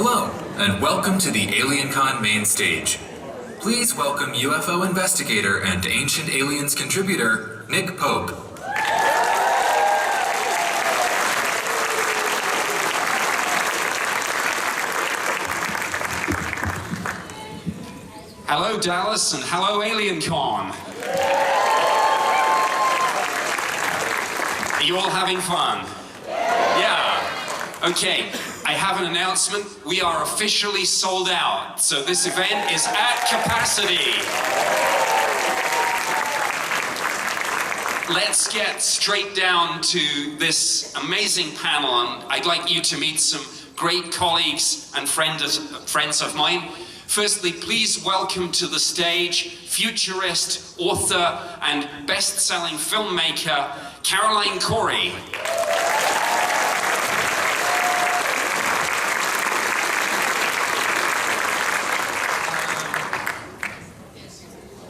Hello, and welcome to the AlienCon main stage. Please welcome UFO investigator and Ancient Aliens contributor, Nick Pope. Hello, Dallas, and hello, AlienCon. Are you all having fun? Yeah. Okay, I have an announcement. We are officially sold out, so this event is at capacity. Let's get straight down to this amazing panel, and I'd like you to meet some great colleagues and friends of mine. Firstly, please welcome to the stage futurist, author, and best-selling filmmaker, Cory.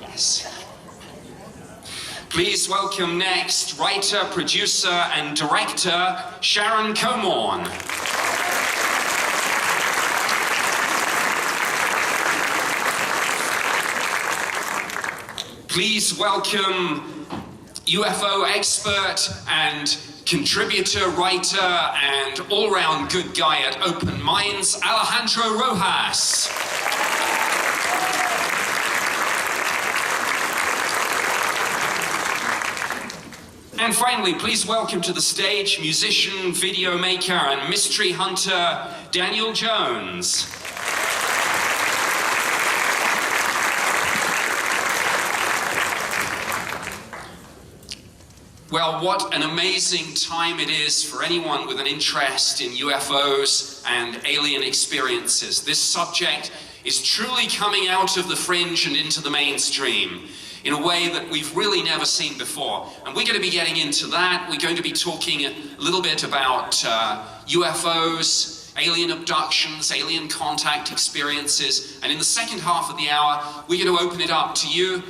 Yes. Please welcome next writer, producer, and director, Sharon Komorn. Please welcome UFO expert and contributor, writer, and all-round good guy at Open Minds, Alejandro Rojas. And finally, please welcome to the stage musician, video maker, and mystery hunter, Daniel Jones. Well, what an amazing time it is for anyone with an interest in UFOs and alien experiences. This subject is truly coming out of the fringe and into the mainstream in a way that we've really never seen before. And we're going to be getting into that. We're going to be talking a little bit about UFOs, alien abductions, alien contact experiences. And in the second half of the hour, we're going to open it up to you,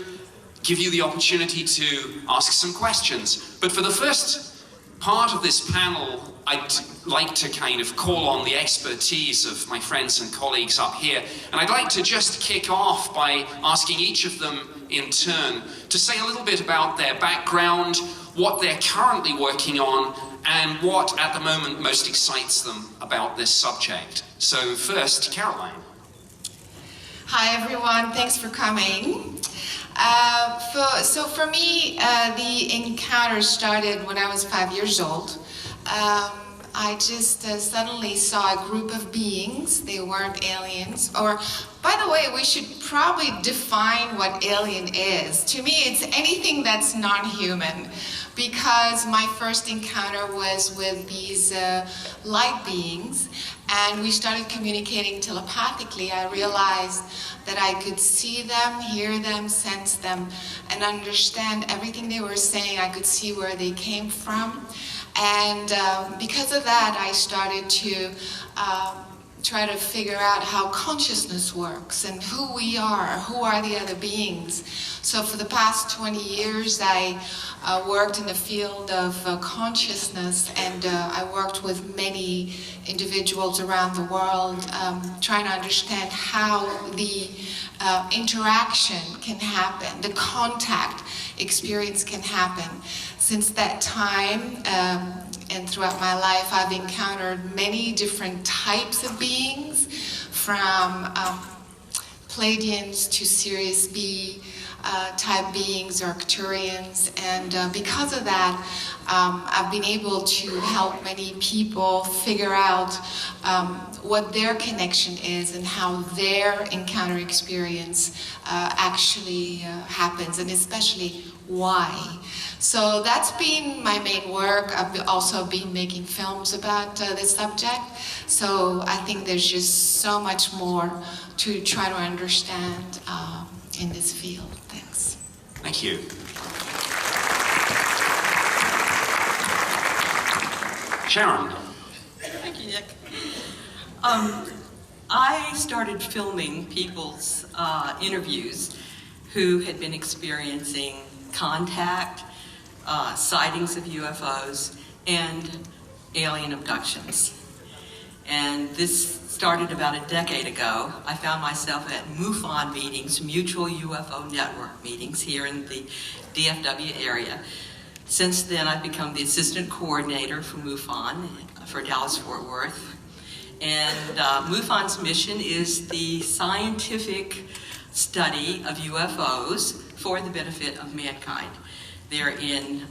give you the opportunity to ask some questions. But for the first part of this panel, I'd like to kind of call on the expertise of my friends and colleagues up here. And I'd like to just kick off by asking each of them in turn to say a little bit about their background, what they're currently working on, and what at the moment most excites them about this subject. So first, Caroline. Hi everyone, thanks for coming. So for me, the encounter started when I was 5 years old. I just suddenly saw a group of beings. They weren't aliens. Or, by the way, we should probably define what alien is. To me, it's anything that's non-human, because my first encounter was with these light beings, and we started communicating telepathically. I realized that I could see them, hear them, sense them, and understand everything they were saying. I could see where they came from. And because of that, I started to try to figure out how consciousness works and who we are, who are the other beings. So for the past 20 years, I worked in the field of consciousness, and I worked with many individuals around the world, trying to understand how the interaction can happen, the contact experience can happen. Since that time, and throughout my life, I've encountered many different types of beings, from Pleiadians to Sirius B type beings, Arcturians, and because of that, I've been able to help many people figure out what their connection is and how their encounter experience actually happens, and especially why. So that's been my main work. I've also been making films about this subject. So I think there's just so much more to try to understand in this field. Thanks. Thank you. Sharon. Thank you, Nick. I started filming people's interviews who had been experiencing contact, sightings of UFOs, and alien abductions. And this started about a decade ago. I found myself at MUFON meetings, Mutual UFO Network meetings here in the DFW area. Since then, I've become the assistant coordinator for MUFON for Dallas-Fort Worth. And MUFON's mission is the scientific study of UFOs for the benefit of mankind. They're in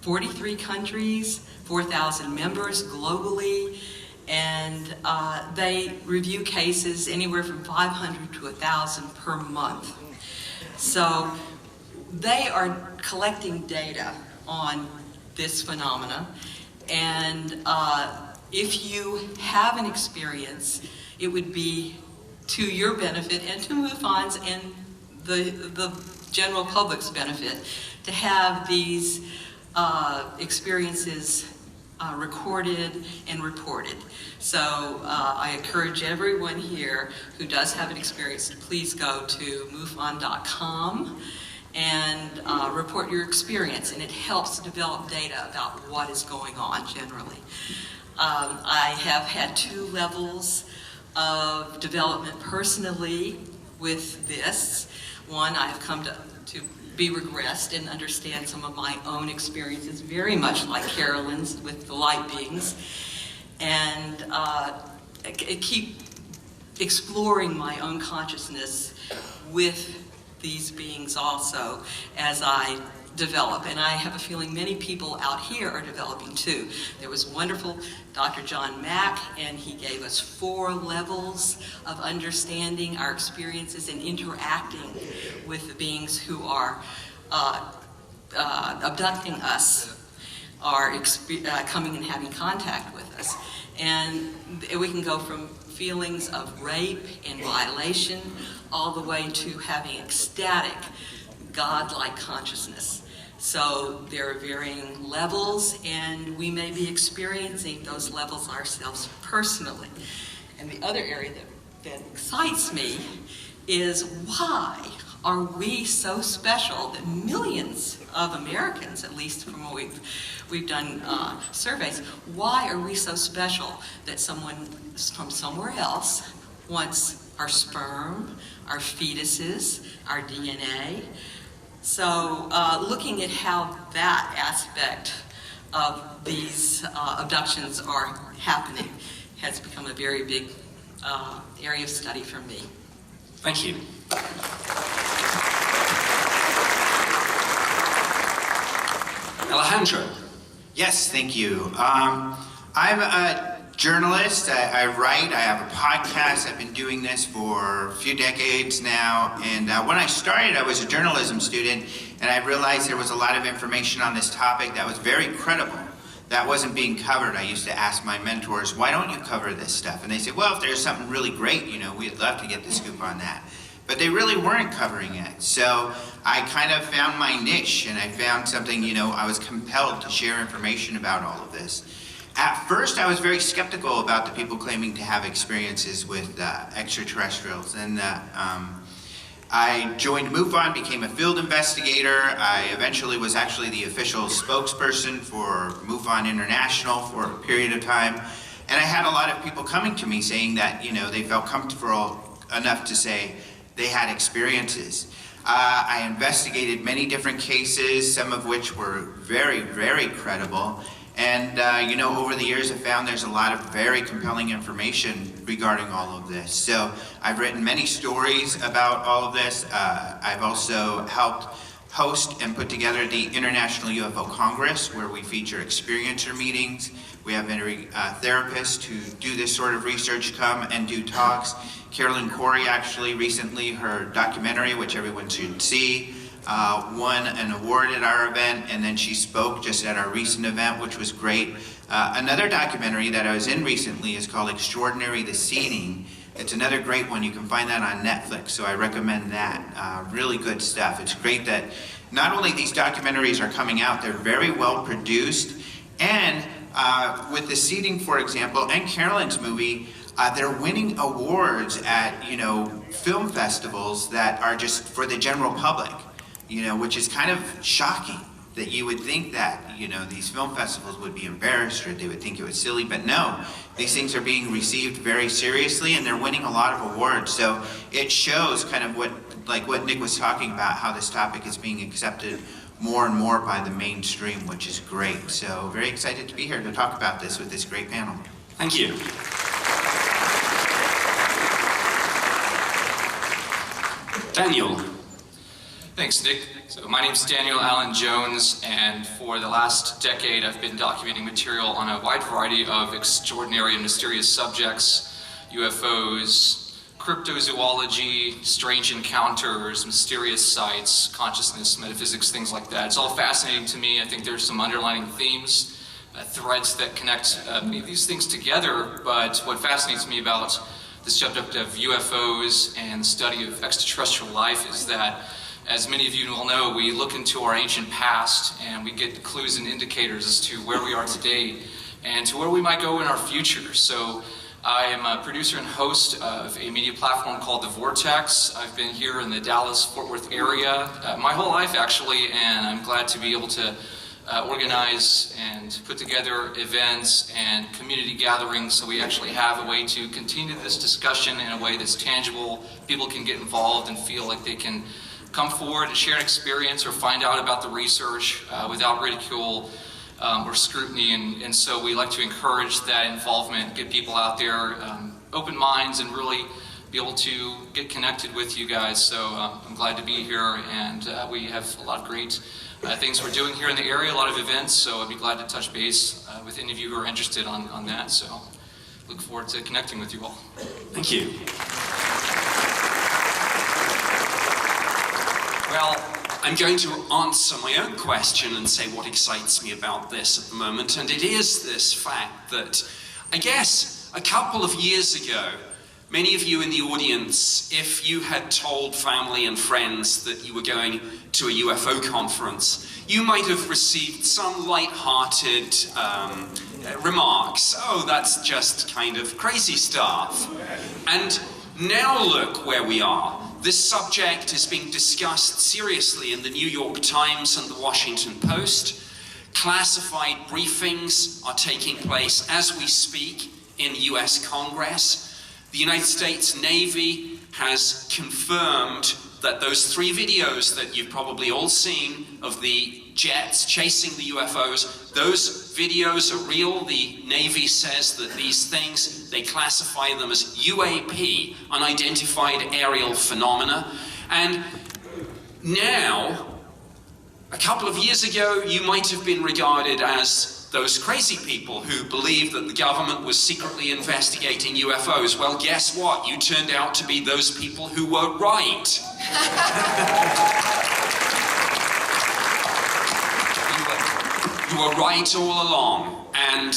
43 countries, 4,000 members globally, and they review cases anywhere from 500 to 1,000 per month. So they are collecting data on this phenomena, and if you have an experience, it would be to your benefit and to MUFON's and the general public's benefit to have these experiences recorded and reported. So I encourage everyone here who does have an experience to please go to MUFON.com and report your experience, and it helps develop data about what is going on generally. I have had 2 levels of development personally with this. One, I have come to be regressed and understand some of my own experiences, very much like Carolyn's with the light beings, and keep exploring my own consciousness with these beings also as I develop. And I have a feeling many people out here are developing too. There was wonderful Dr. John Mack, and he gave us 4 levels of understanding our experiences and interacting with the beings who are abducting us, are coming and having contact with us. And we can go from feelings of rape and violation all the way to having ecstatic, God-like consciousness. So there are varying levels, and we may be experiencing those levels ourselves personally. And the other area that excites me is, why are we so special that millions of Americans, at least from what we've done surveys, why are we so special that someone from somewhere else wants our sperm, our fetuses, our DNA? So looking at how that aspect of these abductions are happening has become a very big area of study for me. Thank you. Alejandro. Yes, thank you. I'm a journalist. I write. I have a podcast. I've been doing this for a few decades now. And when I started, I was a journalism student, and I realized there was a lot of information on this topic that was very credible, that wasn't being covered. I used to ask my mentors, why don't you cover this stuff? And they said, well, if there's something really great, we'd love to get the scoop on that. But they really weren't covering it. So I kind of found my niche, and I found something, I was compelled to share information about all of this. At first, I was very skeptical about the people claiming to have experiences with extraterrestrials. And I joined MUFON, became a field investigator. I eventually was actually the official spokesperson for MUFON International for a period of time. And I had a lot of people coming to me saying that, they felt comfortable enough to say they had experiences. I investigated many different cases, some of which were very, very credible. And, over the years I've found there's a lot of very compelling information regarding all of this. So I've written many stories about all of this. I've also helped host and put together the International UFO Congress, where we feature experiencer meetings. We have therapists who do this sort of research come and do talks. Sharon Komorn actually recently, her documentary, which everyone should see, won an award at our event, and then she spoke just at our recent event, which was great. Another documentary that I was in recently is called Extraordinary the Seeding. It's another great one. You can find that on Netflix, so I recommend that. Really good stuff. It's great that not only these documentaries are coming out, they're very well produced, and with The Seeding, for example, and Carolyn's movie, they're winning awards at, film festivals that are just for the general public, which is kind of shocking, that you would think that, you know, these film festivals would be embarrassed or they would think it was silly, but no, these things are being received very seriously and they're winning a lot of awards. So it shows kind of what Nick was talking about, how this topic is being accepted more and more by the mainstream, which is great. So very excited to be here to talk about this with this great panel. Thank you. Daniel. Thanks, Nick. So my name's Daniel Allen Jones, and for the last decade I've been documenting material on a wide variety of extraordinary and mysterious subjects: UFOs, cryptozoology, strange encounters, mysterious sites, consciousness, metaphysics, things like that. It's all fascinating to me. I think there's some underlying themes, threads that connect many of these things together, but what fascinates me about the subject of UFOs and the study of extraterrestrial life is that, as many of you will know, we look into our ancient past and we get clues and indicators as to where we are today and to where we might go in our future. So I am a producer and host of a media platform called The Vortex. I've been here in the Dallas-Fort Worth area my whole life, actually, and I'm glad to be able to organize and put together events and community gatherings so we actually have a way to continue this discussion in a way that's tangible. People can get involved and feel like they can come forward and share an experience or find out about the research without ridicule or scrutiny, and so we like to encourage that involvement, get people out there, open minds, and really be able to get connected with you guys. So I'm glad to be here, and we have a lot of great things we're doing here in the area, a lot of events, so I'd be glad to touch base with any of you who are interested on that. So look forward to connecting with you all. Thank you. Well, I'm going to answer my own question and say what excites me about this at the moment, and it is this fact that, I guess, a couple of years ago, many of you in the audience, if you had told family and friends that you were going to a UFO conference, you might have received some light-hearted remarks. Oh, that's just kind of crazy stuff. And now look where we are. This subject is being discussed seriously in the New York Times and the Washington Post. Classified briefings are taking place as we speak in the US Congress. The United States Navy has confirmed that those 3 videos that you've probably all seen of the jets chasing the UFOs, those videos are real. The Navy says that these things, they classify them as UAP, unidentified aerial phenomena. And now, a couple of years ago, you might have been regarded as those crazy people who believed that the government was secretly investigating UFOs. Well, guess what? You turned out to be those people who were right. You were right all along. And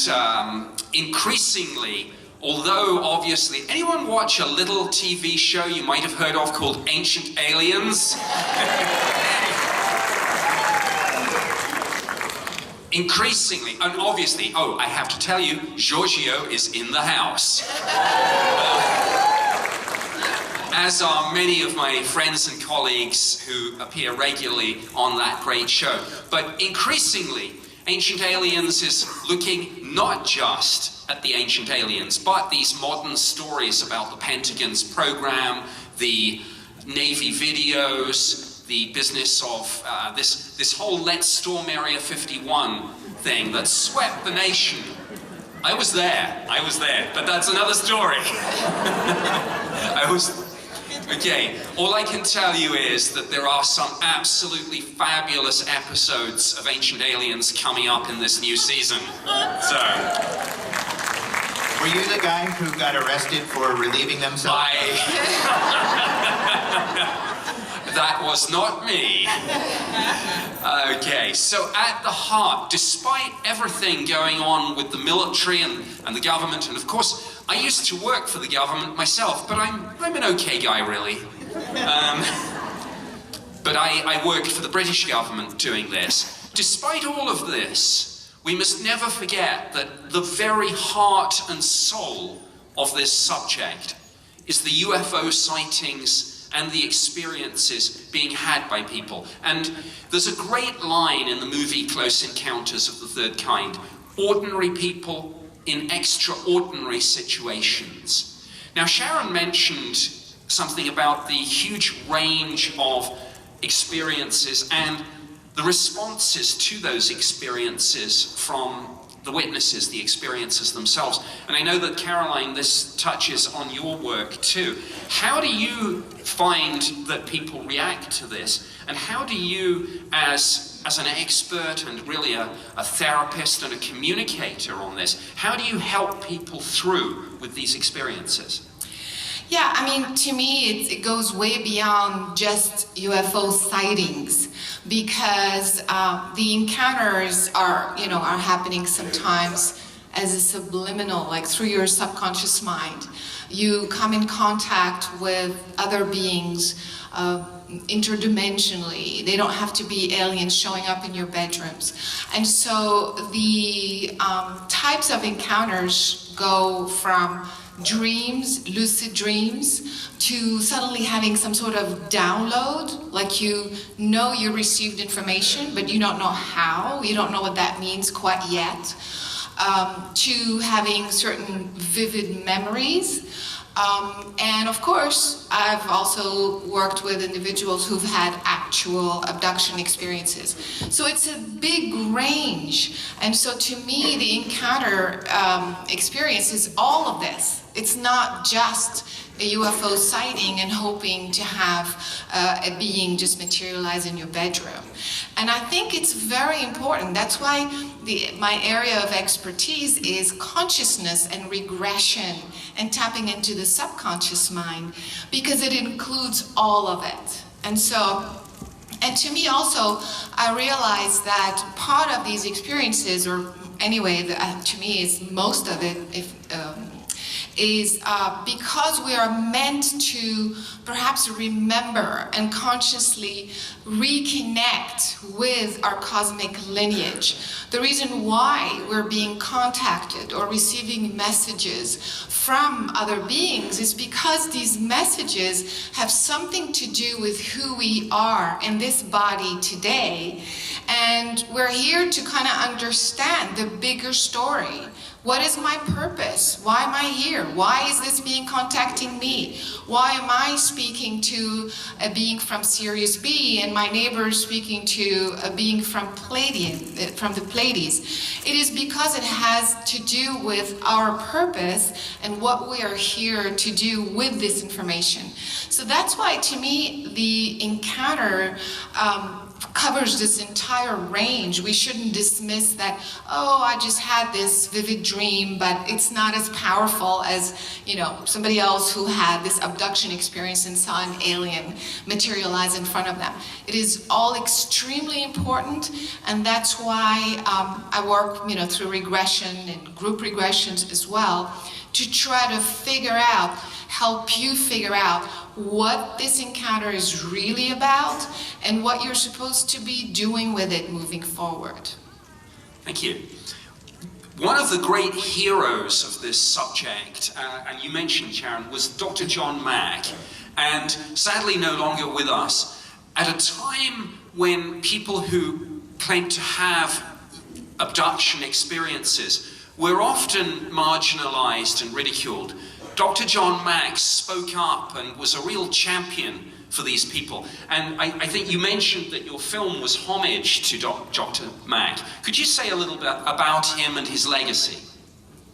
increasingly, although obviously, anyone watch a little TV show you might have heard of called Ancient Aliens? Increasingly, and obviously, oh, I have to tell you, Giorgio is in the house. As are many of my friends and colleagues who appear regularly on that great show. But increasingly, Ancient Aliens is looking not just at the ancient aliens, but these modern stories about the Pentagon's program, the Navy videos, the business of this whole Let's Storm Area 51 thing that swept the nation. I was there, but that's another story. Okay, all I can tell you is that there are some absolutely fabulous episodes of Ancient Aliens coming up in this new season. So, Were you the guy who got arrested for relieving themselves? That was not me. Okay, so at the heart, despite everything going on with the military and the government, and of course, I used to work for the government myself, but I'm an okay guy, really. But I worked for the British government doing this. Despite all of this, we must never forget that the very heart and soul of this subject is the UFO sightings and the experiences being had by people. And there's a great line in the movie Close Encounters of the Third Kind: ordinary people in extraordinary situations. Now, Sharon mentioned something about the huge range of experiences and the responses to those experiences from the witnesses, the experiences themselves. And I know that, Caroline, this touches on your work too. How do you find that people react to this? And how do you, as an expert and really a therapist and a communicator on this, how do you help people through with these experiences? Yeah, I mean, to me, it goes way beyond just UFO sightings, because the encounters are happening sometimes as a subliminal, like through your subconscious mind. You come in contact with other beings interdimensionally. They don't have to be aliens showing up in your bedrooms. And so the types of encounters go from dreams, lucid dreams, to suddenly having some sort of download, like you received information, but you don't know how, you don't know what that means quite yet, to having certain vivid memories. And of course, I've also worked with individuals who've had actual abduction experiences. So it's a big range. And so to me, the encounter experience is all of this. It's not just a UFO sighting and hoping to have a being just materialize in your bedroom. And I think it's very important. That's why my area of expertise is consciousness and regression and tapping into the subconscious mind, because it includes all of it. And to me also, I realized that part of these experiences, or anyway, to me is most of it, is because we are meant to perhaps remember and consciously reconnect with our cosmic lineage. The reason why we're being contacted or receiving messages from other beings is because these messages have something to do with who we are in this body today. And we're here to kind of understand the bigger story. What is my purpose? Why am I here? Why is this being contacting me? Why am I speaking to a being from Sirius B and my neighbor speaking to a being from the Pleiades? It is because it has to do with our purpose and what we are here to do with this information. So that's why, to me, the encounter covers this entire range. We shouldn't dismiss that, oh, I just had this vivid dream, but it's not as powerful as, somebody else who had this abduction experience and saw an alien materialize in front of them. It is all extremely important, and that's why I work, through regression and group regressions as well, to try to help you figure out what this encounter is really about and what you're supposed to be doing with it moving forward. Thank you. One of the great heroes of this subject, and you mentioned, Sharon, was Dr. John Mack, and sadly no longer with us. At a time when people who claim to have abduction experiences were often marginalized and ridiculed, Dr. John Mack spoke up and was a real champion for these people. And I think you mentioned that your film was homage to Dr. Mack. Could you say a little bit about him and his legacy?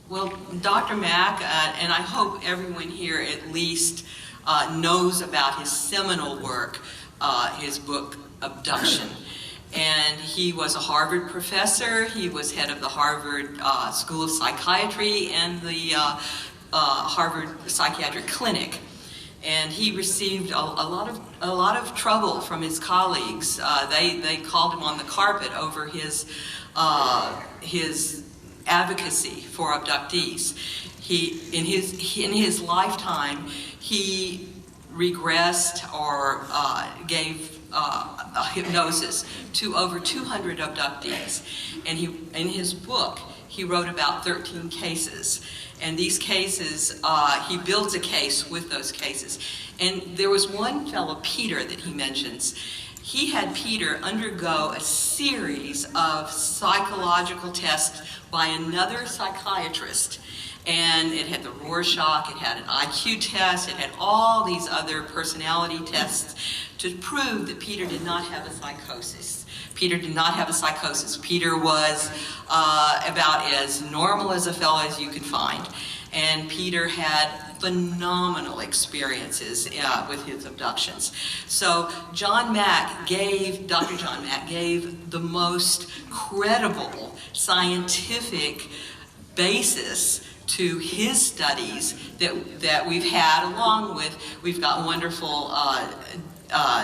Well, Dr. Mack, and I hope everyone here at least knows about his seminal work, his book, Abduction. And he was a Harvard professor. He was head of the Harvard School of Psychiatry and the Harvard Psychiatric Clinic. And he received a lot of trouble from his colleagues. They called him on the carpet over his advocacy for abductees. In his lifetime, he regressed or gave hypnosis to over 200 abductees. And in his book, he wrote about 13 cases. And these cases, he builds a case with those cases. And there was one fellow, Peter, that he mentions. He had Peter undergo a series of psychological tests by another psychiatrist. And it had the Rorschach, it had an IQ test, it had all these other personality tests to prove that Peter did not have a psychosis. Peter did not have a psychosis. Peter was about as normal as a fellow as you could find. And Peter had phenomenal experiences with his abductions. So Dr. John Mack gave the most credible scientific basis to his studies that we've had, along with, we've got wonderful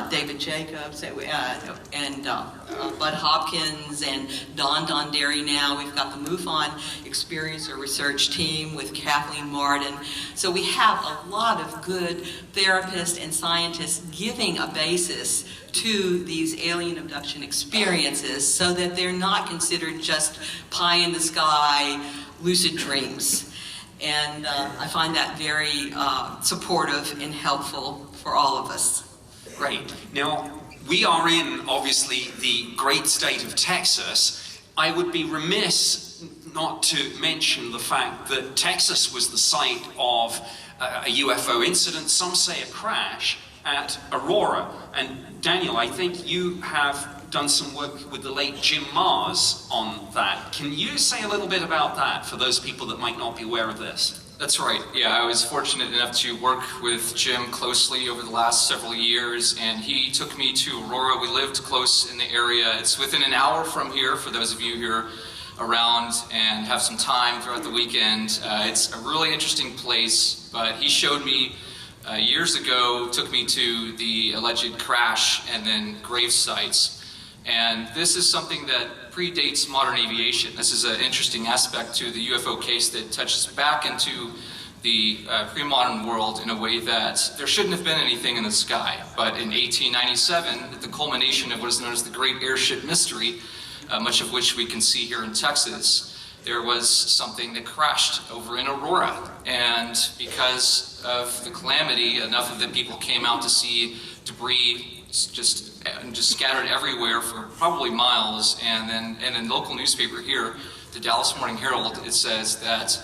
David Jacobs and Bud Hopkins and Don Donderi now. We've got the MUFON Experiencer Research Team with Kathleen Martin. So we have a lot of good therapists and scientists giving a basis to these alien abduction experiences so that they're not considered just pie in the sky, lucid dreams. And I find that very supportive and helpful for all of us. Great. Now, we are in, obviously, the great state of Texas. I would be remiss not to mention the fact that Texas was the site of a UFO incident, some say a crash, at Aurora. And Daniel, I think you have done some work with the late Jim Mars on that. Can you say a little bit about that for those people that might not be aware of this? That's right. Yeah, I was fortunate enough to work with Jim closely over the last several years, and he took me to Aurora. We lived close in the area. It's within an hour from here, for those of you who are around and have some time throughout the weekend. It's a really interesting place, but he showed me years ago, took me to the alleged crash and then grave sites. And this is something that predates modern aviation. This is an interesting aspect to the UFO case that touches back into the pre-modern world in a way that there shouldn't have been anything in the sky. But in 1897, at the culmination of what is known as the Great Airship Mystery, much of which we can see here in Texas, there was something that crashed over in Aurora. And because of the calamity, enough of the people came out to see debris just scattered everywhere for probably miles. And then in the local newspaper here, the Dallas Morning Herald, it says that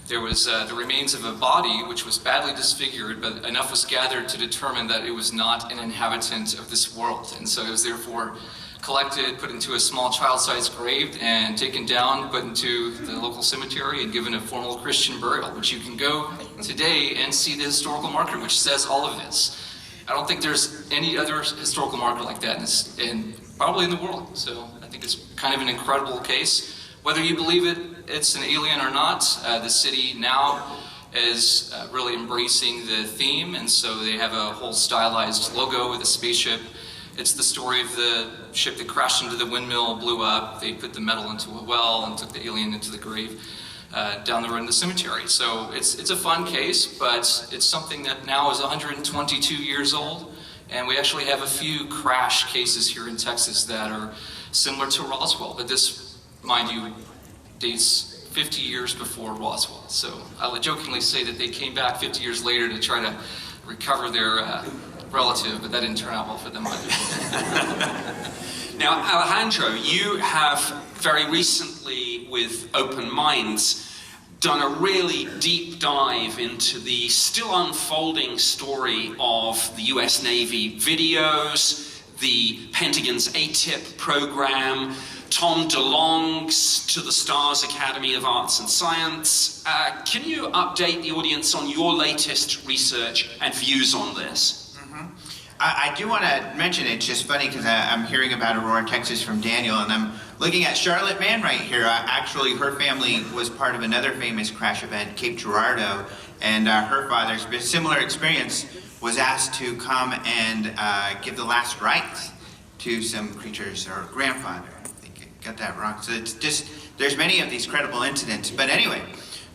there was the remains of a body which was badly disfigured, but enough was gathered to determine that it was not an inhabitant of this world. And so it was therefore collected, put into a small child-sized grave, and taken down, put into the local cemetery, and given a formal Christian burial, which you can go today and see the historical marker, which says all of this. I don't think there's any other historical marker like that probably in the world. So I think it's kind of an incredible case. Whether you believe it's an alien or not, the city now is really embracing the theme, and so they have a whole stylized logo with a spaceship. It's the story of the ship that crashed into the windmill, blew up. They put the metal into a well and took the alien into the grave down the road in the cemetery. So it's a fun case, but it's something that now is 122 years old. And we actually have a few crash cases here in Texas that are similar to Roswell. But this, mind you, dates 50 years before Roswell. So I would jokingly say that they came back 50 years later to try to recover their relative, but that didn't turn out well for them either. Now, Alejandro, you have very recently, with Open Minds, done a really deep dive into the still unfolding story of the US Navy videos, the Pentagon's ATIP program, Tom DeLonge's To the Stars Academy of Arts and Science. Can you update the audience on your latest research and views on this? I do want to mention, it's just funny because I'm hearing about Aurora, Texas from Daniel, and I'm looking at Charlotte Mann right here. Actually, her family was part of another famous crash event, Cape Girardeau, and her father's similar experience was asked to come and give the last rites to some creatures, or grandfather. I think I got that wrong. So it's just, there's many of these credible incidents. But anyway,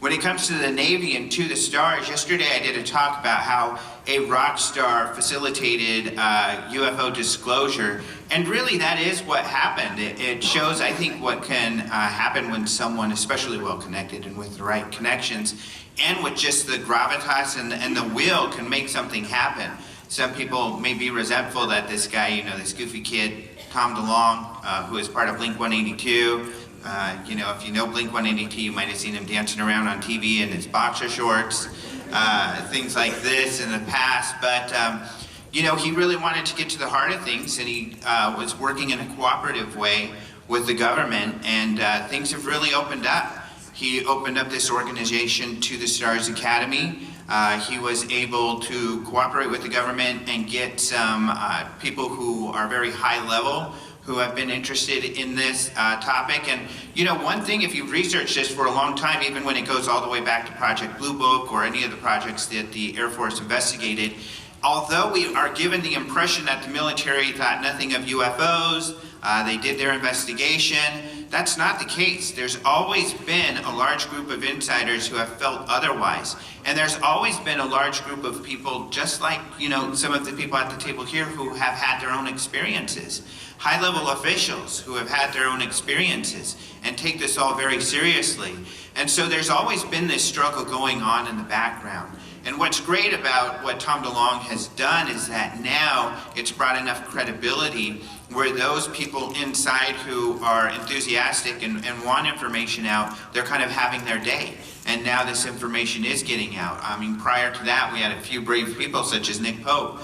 When it comes to the Navy and To the Stars, yesterday I did a talk about how a rock star facilitated UFO disclosure, and really that is what happened. It shows, I think, what can happen when someone, especially well-connected and with the right connections, and with just the gravitas and the will, can make something happen. Some people may be resentful that this guy, you know, this goofy kid, Tom DeLonge, who is part of Blink-182, you know, if you know Blink-182, you might have seen him dancing around on TV in his boxer shorts, things like this in the past. But, you know, he really wanted to get to the heart of things, and he was working in a cooperative way with the government, and things have really opened up. He opened up this organization, To the Stars Academy. He was able to cooperate with the government and get some people who are very high level, who have been interested in this topic. And you know, one thing, if you've researched this for a long time, even when it goes all the way back to Project Blue Book or any of the projects that the Air Force investigated, although we are given the impression that the military thought nothing of UFOs, they did their investigation, that's not the case. There's always been a large group of insiders who have felt otherwise. And there's always been a large group of people, just like, you know, some of the people at the table here, who have had their own experiences. High-level officials who have had their own experiences and take this all very seriously. And so there's always been this struggle going on in the background. And what's great about what Tom DeLonge has done is that now it's brought enough credibility where those people inside who are enthusiastic and want information out, they're kind of having their day. And now this information is getting out. I mean, prior to that, we had a few brave people such as Nick Pope,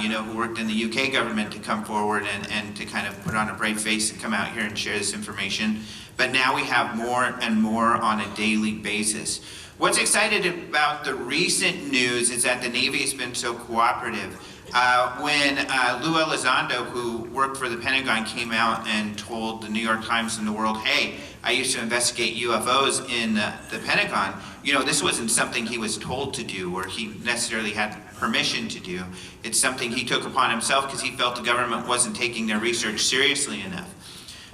you know, who worked in the UK government, to come forward and to kind of put on a brave face and come out here and share this information. But now we have more and more on a daily basis. What's exciting about the recent news is that the Navy has been so cooperative. When Lou Elizondo, who worked for the Pentagon, came out and told the New York Times and the world, hey, I used to investigate UFOs in the Pentagon, you know, this wasn't something he was told to do or he necessarily had permission to do. It's something he took upon himself because he felt the government wasn't taking their research seriously enough.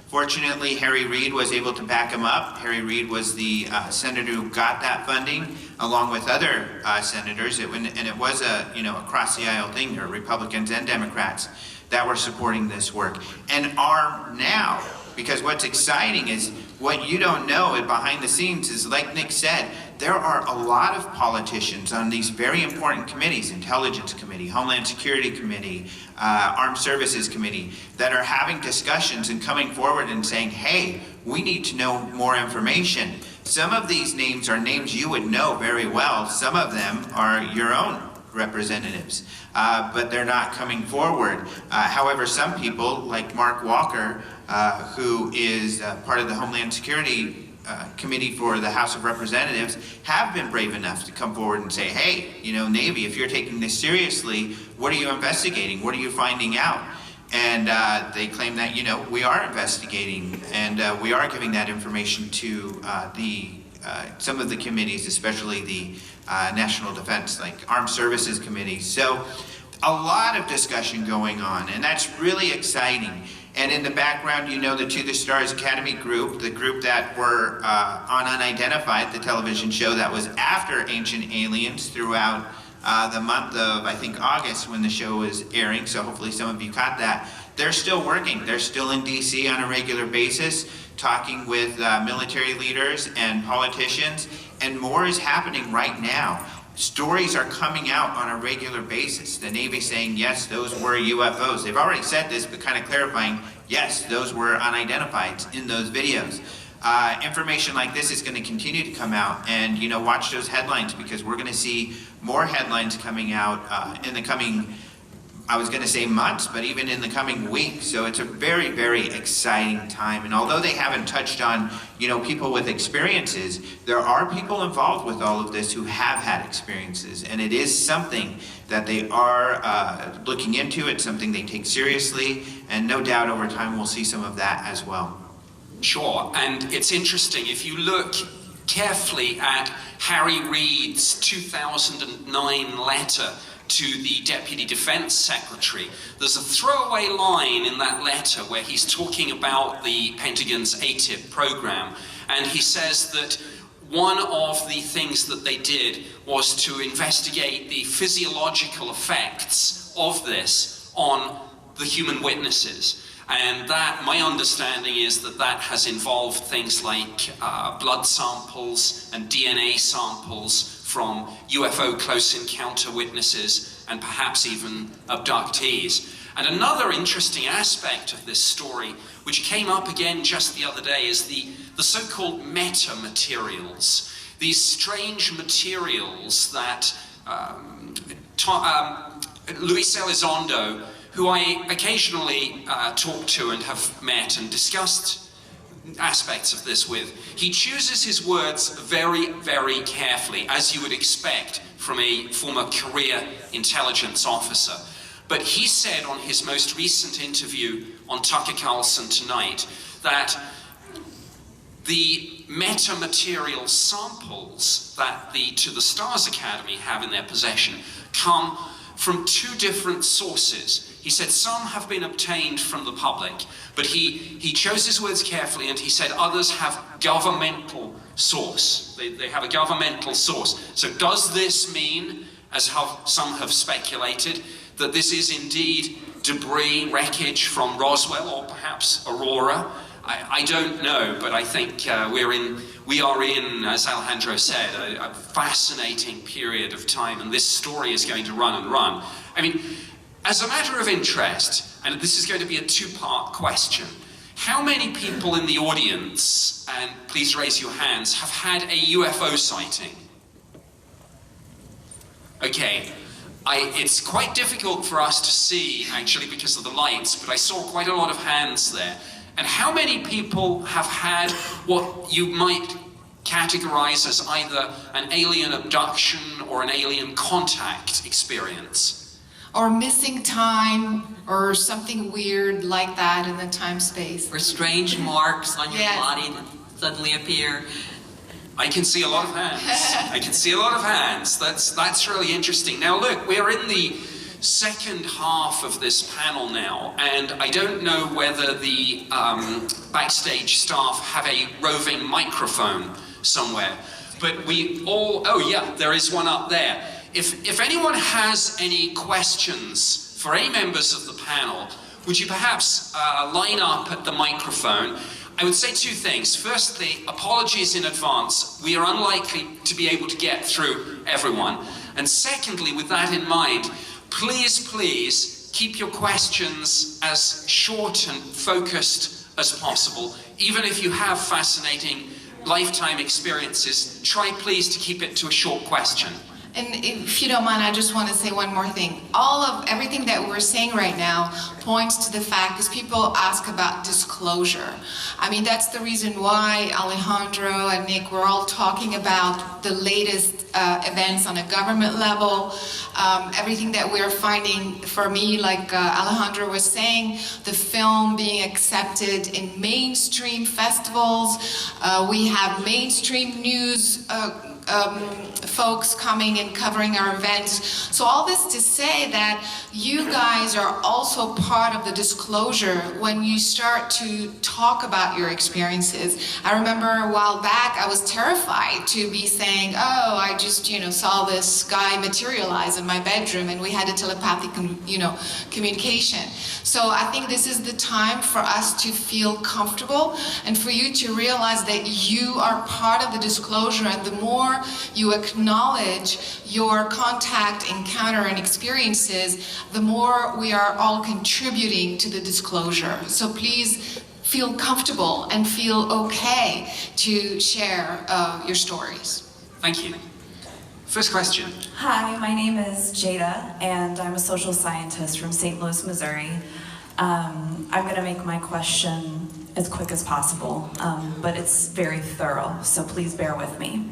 Fortunately, Harry Reid was able to back him up. Harry Reid was the senator who got that funding, along with other senators. And it was a, you know, across the aisle thing. There were Republicans and Democrats that were supporting this work, and are now. Because what's exciting is what you don't know behind the scenes is, like Nick said, there are a lot of politicians on these very important committees, Intelligence Committee, Homeland Security Committee, Armed Services Committee, that are having discussions and coming forward and saying, hey, we need to know more information. Some of these names are names you would know very well. Some of them are your own representatives, but they're not coming forward. However, some people, like Mark Walker, who is part of the Homeland Security Committee for the House of Representatives, have been brave enough to come forward and say, hey, you know, Navy, if you're taking this seriously, what are you investigating? What are you finding out? And they claim that, you know, we are investigating, and we are giving that information to some of the committees, especially the National Defense, like Armed Services Committee. So a lot of discussion going on, and that's really exciting. And in the background, you know, the To the Stars Academy group, the group that were on Unidentified, the television show that was after Ancient Aliens throughout the month of, I think, August, when the show was airing. So hopefully some of you caught that. They're still working. They're still in DC on a regular basis, talking with military leaders and politicians, and more is happening right now. Stories are coming out on a regular basis. The Navy saying, yes, those were UFOs. They've already said this, but kind of clarifying, yes, those were unidentified in those videos. Information like this is going to continue to come out, and, you know, watch those headlines, because we're going to see more headlines coming out in the coming, I was going to say months, but even in the coming weeks. So it's a very, very exciting time. And although they haven't touched on, you know, people with experiences, there are people involved with all of this who have had experiences. And it is something that they are looking into. It's something they take seriously. And no doubt over time we'll see some of that as well. Sure, and it's interesting, if you look carefully at Harry Reid's 2009 letter to the Deputy Defense Secretary, there's a throwaway line in that letter where he's talking about the Pentagon's ATIP program, and he says that one of the things that they did was to investigate the physiological effects of this on the human witnesses. And that, my understanding is that that has involved things like blood samples and DNA samples from UFO close encounter witnesses and perhaps even abductees. And another interesting aspect of this story, which came up again just the other day, is the so-called meta-materials. These strange materials that Luis Elizondo, who I occasionally talk to and have met and discussed aspects of this with, he chooses his words very, very carefully, as you would expect from a former career intelligence officer. But he said on his most recent interview on Tucker Carlson Tonight that the metamaterial samples that the To the Stars Academy have in their possession come from two different sources. He said some have been obtained from the public, but he chose his words carefully, and he said others have governmental source. They have a governmental source. So does this mean, as some have speculated, that this is indeed debris, wreckage from Roswell or perhaps Aurora? I don't know, but I think we are in, as Alejandro said, a fascinating period of time, and this story is going to run and run. I mean, as a matter of interest, and this is going to be a two-part question, how many people in the audience, and please raise your hands, have had a UFO sighting? Okay. It's quite difficult for us to see, actually, because of the lights, but I saw quite a lot of hands there. And how many people have had what you might categorize as either an alien abduction or an alien contact experience? Or missing time, or something weird like that in the time-space. Or strange marks on your body that suddenly appear. I can see a lot of hands. I can see a lot of hands. That's really interesting. Now look, we're in the second half of this panel now, and I don't know whether the backstage staff have a roving microphone somewhere, but we all, oh yeah, there is one up there. If anyone has any questions for any members of the panel, would you perhaps line up at the microphone? I would say two things. Firstly, apologies in advance. We are unlikely to be able to get through everyone. And secondly, with that in mind, please keep your questions as short and focused as possible. Even if you have fascinating lifetime experiences, try please to keep it to a short question. And if you don't mind, I just want to say one more thing. Everything that we're saying right now points to the fact, because people ask about disclosure. I mean, that's the reason why Alejandro and Nick were all talking about the latest events on a government level. Everything that we're finding, for me, like Alejandro was saying, the film being accepted in mainstream festivals. We have mainstream news folks coming and covering our events. So all this to say that you guys are also part of the disclosure when you start to talk about your experiences. I remember a while back I was terrified to be saying, oh, I just saw this guy materialize in my bedroom, and we had a telepathic communication. So I think this is the time for us to feel comfortable and for you to realize that you are part of the disclosure, and the more you acknowledge your contact, encounter, and experiences, the more we are all contributing to the disclosure. So please feel comfortable and feel okay to share your stories. Thank you. First question. Hi, my name is Jada, and I'm a social scientist from St. Louis, Missouri. I'm going to make my question as quick as possible, but it's very thorough, so please bear with me.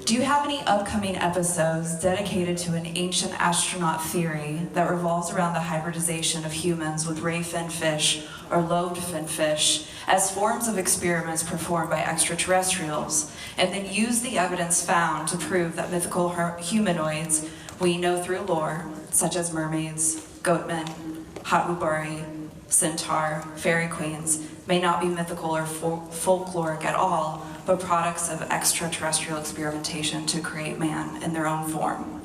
Do you have any upcoming episodes dedicated to an ancient astronaut theory that revolves around the hybridization of humans with ray fin fish or lobed fin fish as forms of experiments performed by extraterrestrials, and then use the evidence found to prove that mythical humanoids we know through lore, such as mermaids, goatmen, Hatubari, centaur, fairy queens, may not be mythical or folkloric at all, but but products of extraterrestrial experimentation to create man in their own form?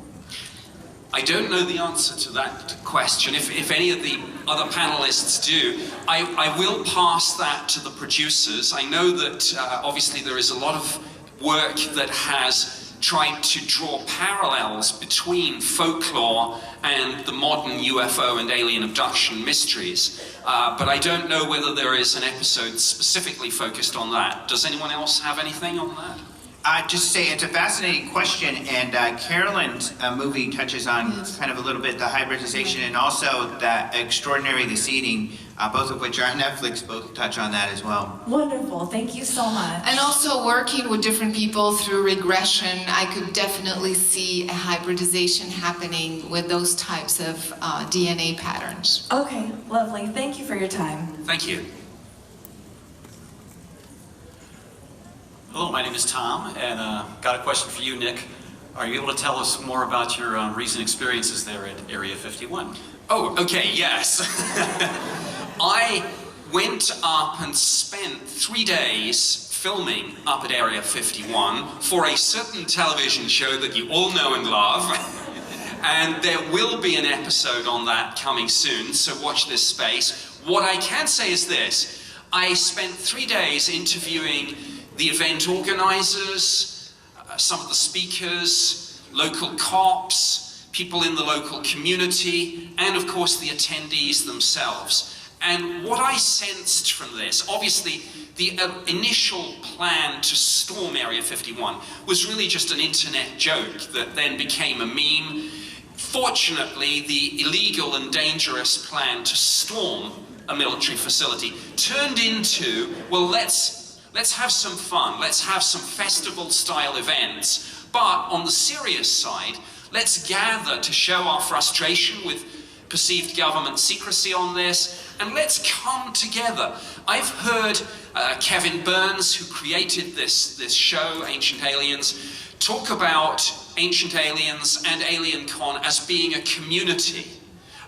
I don't know the answer to that question. If any of the other panelists do, I will pass that to the producers. I know that obviously there is a lot of work that has tried to draw parallels between folklore and the modern UFO and alien abduction mysteries. But I don't know whether there is an episode specifically focused on that. Does anyone else have anything on that? Just to say, it's a fascinating question, and Carolyn's movie touches on kind of a little bit the hybridization and also that Extraordinary This Eating, both of which are on Netflix, both touch on that as well. Wonderful, thank you so much. And also working with different people through regression, I could definitely see a hybridization happening with those types of DNA patterns. Okay, lovely, thank you for your time. Thank you. Hello, my name is Tom, and got a question for you, Nick. Are you able to tell us more about your recent experiences there at Area 51? Oh, okay, yes. I went up and spent 3 days filming up at Area 51 for a certain television show that you all know and love. And there will be an episode on that coming soon, so watch this space. What I can say is this. I spent 3 days interviewing the event organizers, some of the speakers, local cops, people in the local community, and of course the attendees themselves. And what I sensed from this, obviously the initial plan to storm Area 51 was really just an internet joke that then became a meme. Fortunately, the illegal and dangerous plan to storm a military facility turned into, well, let's have some fun, let's have some festival-style events, but on the serious side, let's gather to show our frustration with perceived government secrecy on this, and let's come together. I've heard Kevin Burns, who created this show, Ancient Aliens, talk about Ancient Aliens and AlienCon as being a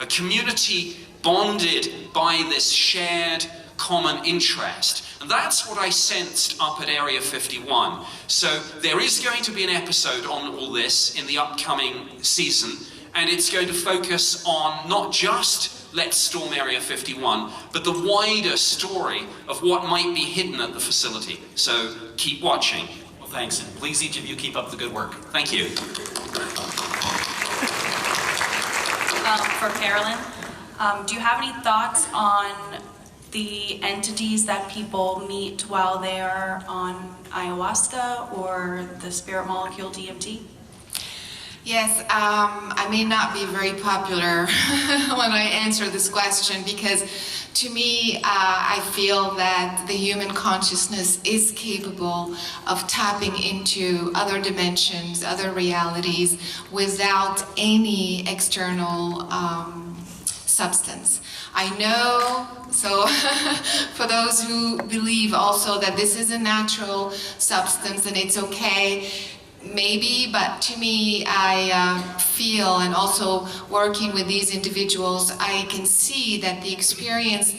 community bonded by this shared common interest. And that's what I sensed up at Area 51. So there is going to be an episode on all this in the upcoming season, and it's going to focus on not just Let's Storm Area 51, but the wider story of what might be hidden at the facility. So keep watching. Well, thanks, and please each of you keep up the good work. Thank you. For Carolyn, do you have any thoughts on the entities that people meet while they're on ayahuasca or the spirit molecule DMT? Yes, I may not be very popular when I answer this question because to me, I feel that the human consciousness is capable of tapping into other dimensions, other realities without any external substance. I know, so for those who believe also that this is a natural substance and it's okay, maybe, but to me, I feel, and also working with these individuals, I can see that the experience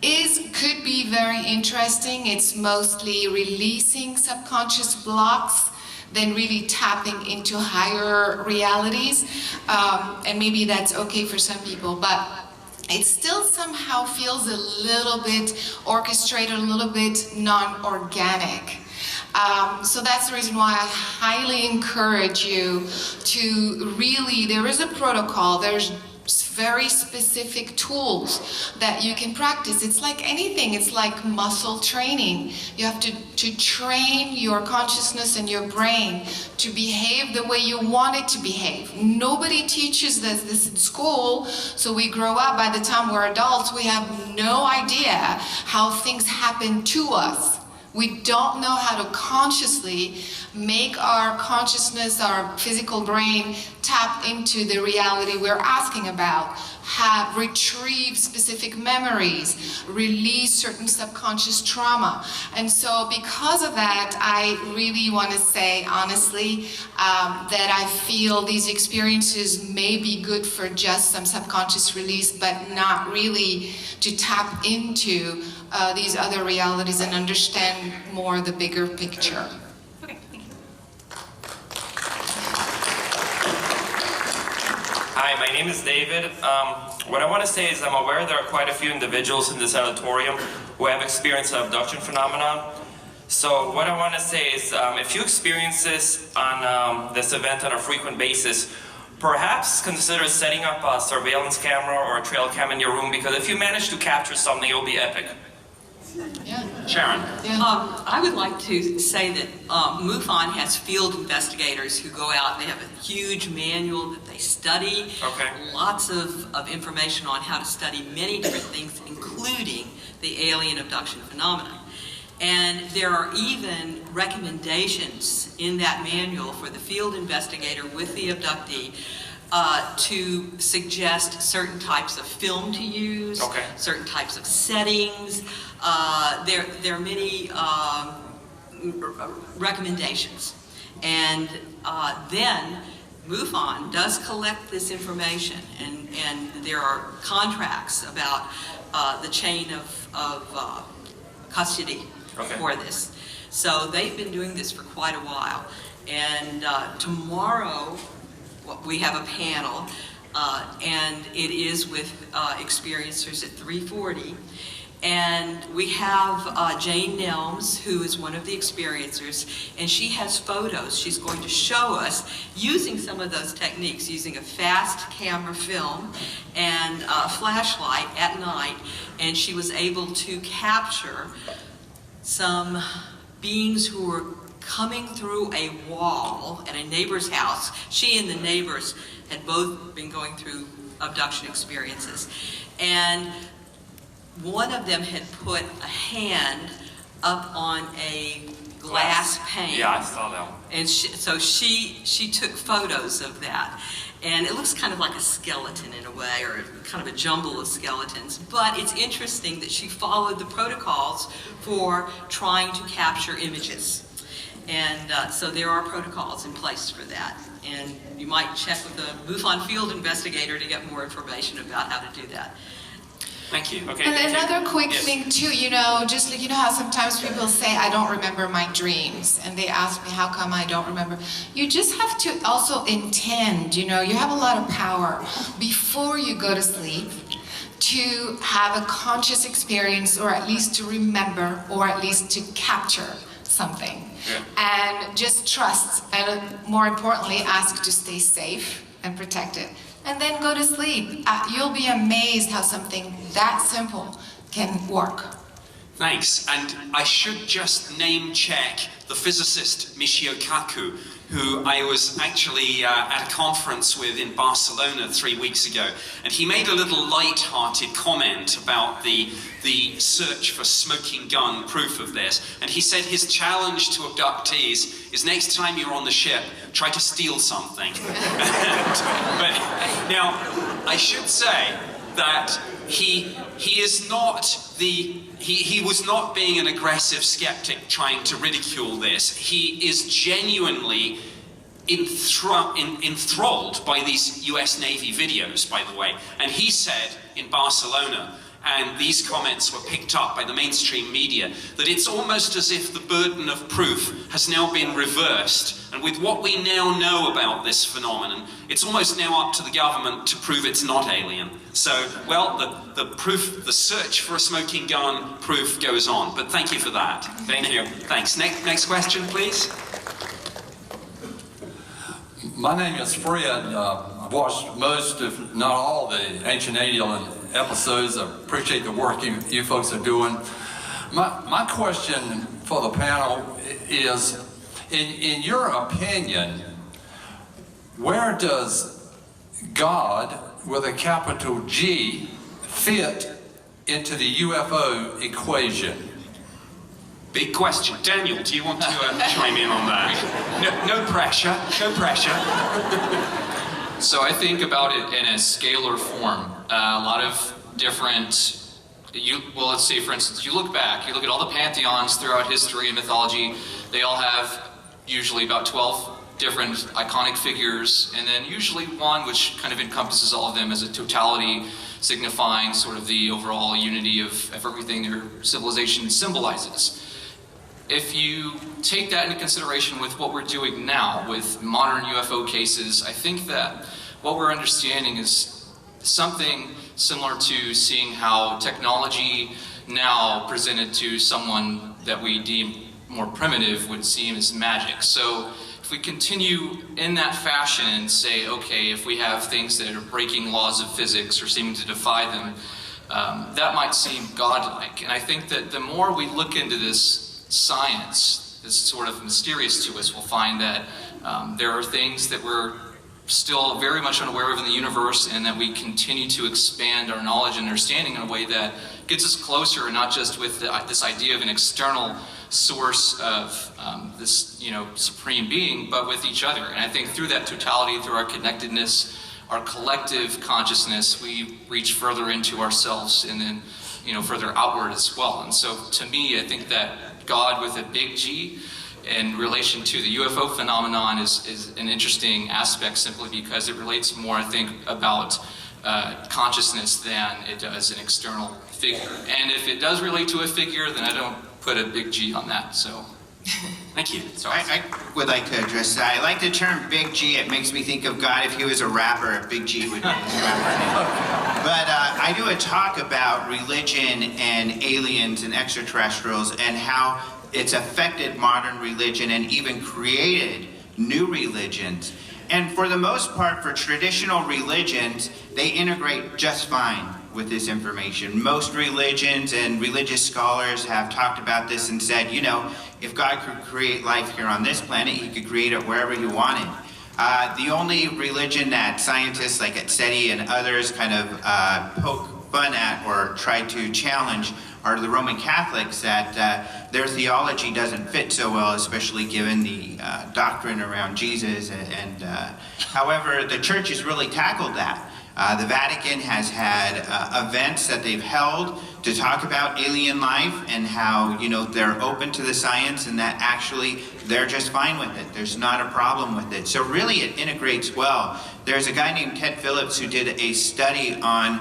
could be very interesting. It's mostly releasing subconscious blocks, then really tapping into higher realities, and maybe that's okay for some people, but it still somehow feels a little bit orchestrated, a little bit non-organic. So that's the reason why I highly encourage you to really, there is a protocol, there's very specific tools that you can practice. It's like anything, it's like muscle training. You have to train your consciousness and your brain to behave the way you want it to behave. Nobody teaches this in school, so we grow up, by the time we're adults, we have no idea how things happen to us. We don't know how to consciously make our consciousness, our physical brain, tap into the reality we're asking about. have retrieve specific memories, release certain subconscious trauma. And so because of that, I really want to say honestly that I feel these experiences may be good for just some subconscious release, but not really to tap into these other realities and understand more the bigger picture. Okay, thank you. Hi, my name is David. What I want to say is I'm aware there are quite a few individuals in this auditorium who have experienced the abduction phenomenon. So what I want to say is if you experience this on this event on a frequent basis, perhaps consider setting up a surveillance camera or a trail cam in your room, because if you manage to capture something, it'll be epic. Yeah. Sharon. Yeah. I would like to say that MUFON has field investigators who go out. They have a huge manual that they study. Okay. Lots of information on how to study many different things, including the alien abduction phenomenon. And there are even recommendations in that manual for the field investigator with the abductee to suggest certain types of film to use, okay, certain types of settings. There are many recommendations. And then MUFON does collect this information, and there are contracts about the chain of custody for this. So they've been doing this for quite a while. And tomorrow we have a panel, and it is with experiencers at 3:40. And we have Jane Nelms, who is one of the experiencers, and she has photos. She's going to show us using some of those techniques, using a fast camera film and a flashlight at night, and she was able to capture some beings who were coming through a wall at a neighbor's house. She and the neighbors had both been going through abduction experiences. And one of them had put a hand up on a glass pane. Yeah, I saw that one. And so she took photos of that. And it looks kind of like a skeleton in a way, or kind of a jumble of skeletons. But it's interesting that she followed the protocols for trying to capture images. And so there are protocols in place for that. And you might check with a MUFON field investigator to get more information about how to do that. Thank you. Okay. And another quick Yes. thing too, you know, just like, you know how sometimes people say, I don't remember my dreams, and they ask me, how come I don't remember? You just have to also intend, you know, you have a lot of power before you go to sleep to have a conscious experience, or at least to remember, or at least to capture something. Yeah. And just trust, and more importantly, ask to stay safe and protected. And then go to sleep. You'll be amazed how something that simple can work. Thanks. And I should just name check the physicist Michio Kaku, who I was actually at a conference with in Barcelona 3 weeks ago. And he made a little light-hearted comment about the search for smoking gun proof of this. And he said his challenge to abductees is next time you're on the ship, try to steal something. But now, I should say that he is not he was not being an aggressive skeptic trying to ridicule this. He is genuinely enthralled by these US Navy videos, by the way. And he said in Barcelona, and these comments were picked up by the mainstream media, that it's almost as if the burden of proof has now been reversed. And with what we now know about this phenomenon, it's almost now up to the government to prove it's not alien. So, well, the proof, the search for a smoking gun proof goes on. But thank you for that. Thank you. Thanks. Next question, please. My name is Fred. I've watched most, if not all, the Ancient Alien episodes. I appreciate the work you folks are doing. My question for the panel is, in your opinion, where does God, with a capital G, fit into the UFO equation? Big question. Daniel, do you want to chime in on that? No pressure. No pressure. So I think about it in a scalar form. a lot of different, well, let's say, for instance, you look at all the pantheons throughout history and mythology, they all have usually about 12 different iconic figures, and then usually one which kind of encompasses all of them as a totality, signifying sort of the overall unity of everything their civilization symbolizes. If you take that into consideration with what we're doing now with modern UFO cases, I think that what we're understanding is something similar to seeing how technology now presented to someone that we deem more primitive would seem as magic. So if we continue in that fashion and say, okay, if we have things that are breaking laws of physics or seeming to defy them, that might seem godlike. And I think that the more we look into this science, that's sort of mysterious to us, we'll find that there are things that we're still very much unaware of in the universe, and that we continue to expand our knowledge and understanding in a way that gets us closer, not just with this idea of an external source of this, supreme being, but with each other. And I think through that totality, through our connectedness, our collective consciousness, we reach further into ourselves and then, further outward as well. And so to me, I think that God with a big G in relation to the UFO phenomenon is an interesting aspect, simply because it relates more, I think, about consciousness than it does an external figure. And if it does relate to a figure, then I don't put a big G on that, so. Thank you. So I would like to address that. I like the term Big G. It makes me think of God. If he was a rapper, Big G would be his rapper name. But I do a talk about religion and aliens and extraterrestrials and how it's affected modern religion and even created new religions. And for the most part, for traditional religions, they integrate just fine with this information. Most religions and religious scholars have talked about this and said, if God could create life here on this planet, he could create it wherever he wanted. The only religion that scientists like at SETI and others kind of poke fun at or try to challenge are the Roman Catholics, that their theology doesn't fit so well, especially given the doctrine around Jesus. However, the church has really tackled that. The Vatican has had events that they've held to talk about alien life and how, they're open to the science and that actually they're just fine with it. There's not a problem with it. So really it integrates well. There's a guy named Ted Phillips who did a study on,